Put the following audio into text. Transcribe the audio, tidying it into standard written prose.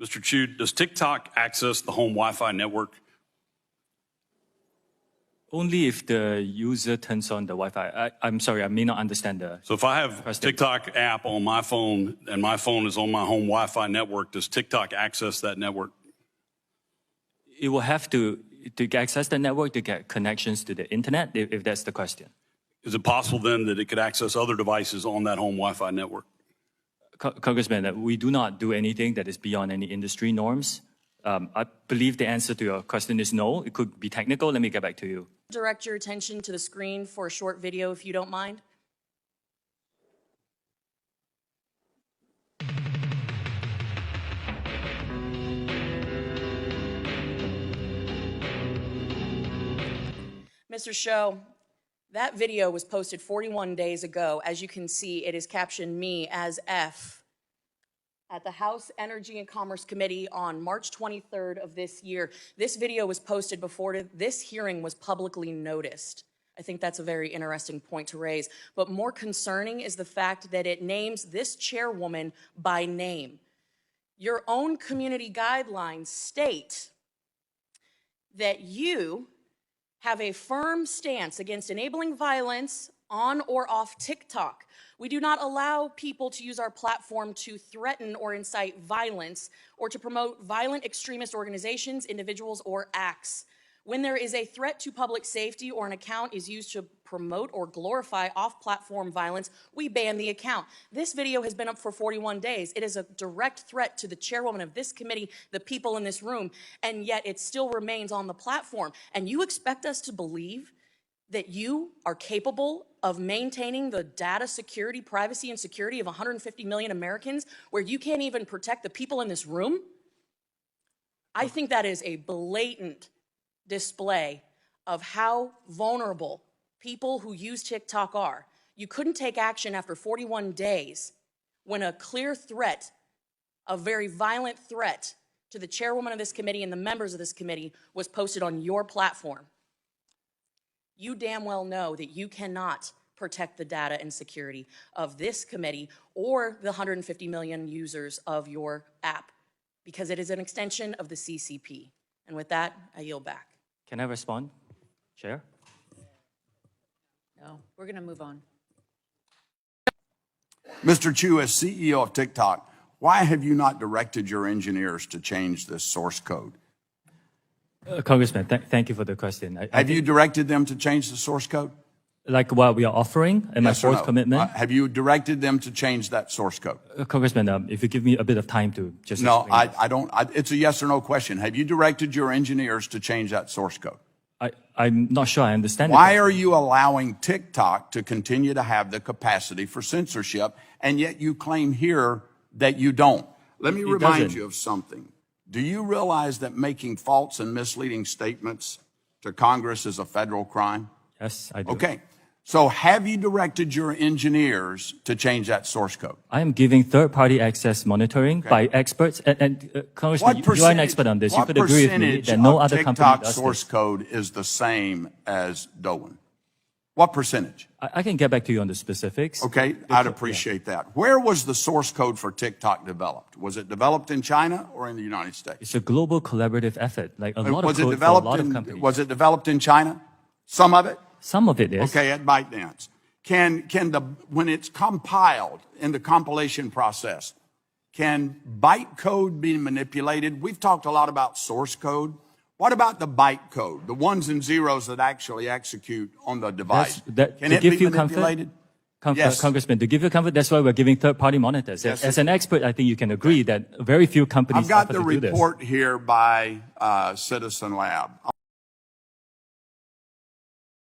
Mr. Chu, does TikTok access the home Wi-Fi network? Only if the user turns on the Wi-Fi. I'm sorry, I may not understand the. So if I have a TikTok app on my phone and my phone is on my home Wi-Fi network, does TikTok access that network? It will have to access the network to get connections to the internet, if that's the question. Is it possible then that it could access other devices on that home Wi-Fi network? Congressman, we do not do anything that is beyond any industry norms. I believe the answer to your question is no. It could be technical. Let me get back to you. Direct your attention to the screen for a short video, if you don't mind. Mr. Show, that video was posted 41 days ago. As you can see, it is captioned me as F at the House Energy and Commerce Committee on March 23rd of this year. This video was posted before this hearing was publicly noticed. I think that's a very interesting point to raise. But more concerning is the fact that it names this chairwoman by name. Your own community guidelines state that you have a firm stance against enabling violence on or off TikTok. We do not allow people to use our platform to threaten or incite violence or to promote violent extremist organizations, individuals, or acts. When there is a threat to public safety or an account is used to promote or glorify off-platform violence, we ban the account. This video has been up for 41 days. It is a direct threat to the chairwoman of this committee, the people in this room, and yet it still remains on the platform. And you expect us to believe that you are capable of maintaining the data security, privacy, and security of 150 million Americans where you can't even protect the people in this room? I think that is a blatant display of how vulnerable people who use TikTok are. You couldn't take action after 41 days when a clear threat, a very violent threat to the chairwoman of this committee and the members of this committee was posted on your platform. You damn well know that you cannot protect the data and security of this committee or the 150 million users of your app because it is an extension of the CCP. And with that, I yield back. Can I respond, Chair? No, we're going to move on. Mr. Chu, as CEO of TikTok, why have you not directed your engineers to change this source code? Congressman, thank you for the question. Have you directed them to change the source code? Like what we are offering and Yes my or fourth no? commitment? Have you directed them to change that source code? Congressman, if you give me a bit of time to just No, explain I don't. It's a yes or no question. Have you directed your engineers to change that source code? I'm not sure I understand. Why are you allowing TikTok to continue to have the capacity for censorship, and yet you claim here that you don't? Let me remind you of something. Do you realize that making false and misleading statements to Congress is a federal crime? Yes, I do. Okay. So have you directed your engineers to change that source code? I am giving third-party access monitoring by experts. And Congressman, you are an expert on this. You could agree with me that no other company TikTok does source this. code is the same as Doan? What percentage? I can get back to you on the specifics. Okay, I'd appreciate that. Where was the source code for TikTok developed? Was it developed in China or in the United States? It's a global collaborative effort, like a lot of Was it code for a developed lot of in, companies. was it developed in China? Some of it? Some of it is. Okay, at ByteDance. When it's compiled in the compilation process, can bytecode be manipulated? We've talked a lot about source code. What about the bytecode, the ones and zeros that actually execute on the device? Can it be manipulated? Yes. Congressman, to give you comfort, that's why we're giving third-party monitors. Yes. As an expert, I think you can agree that very few companies I've got offer the to do this. report here by Citizen Lab.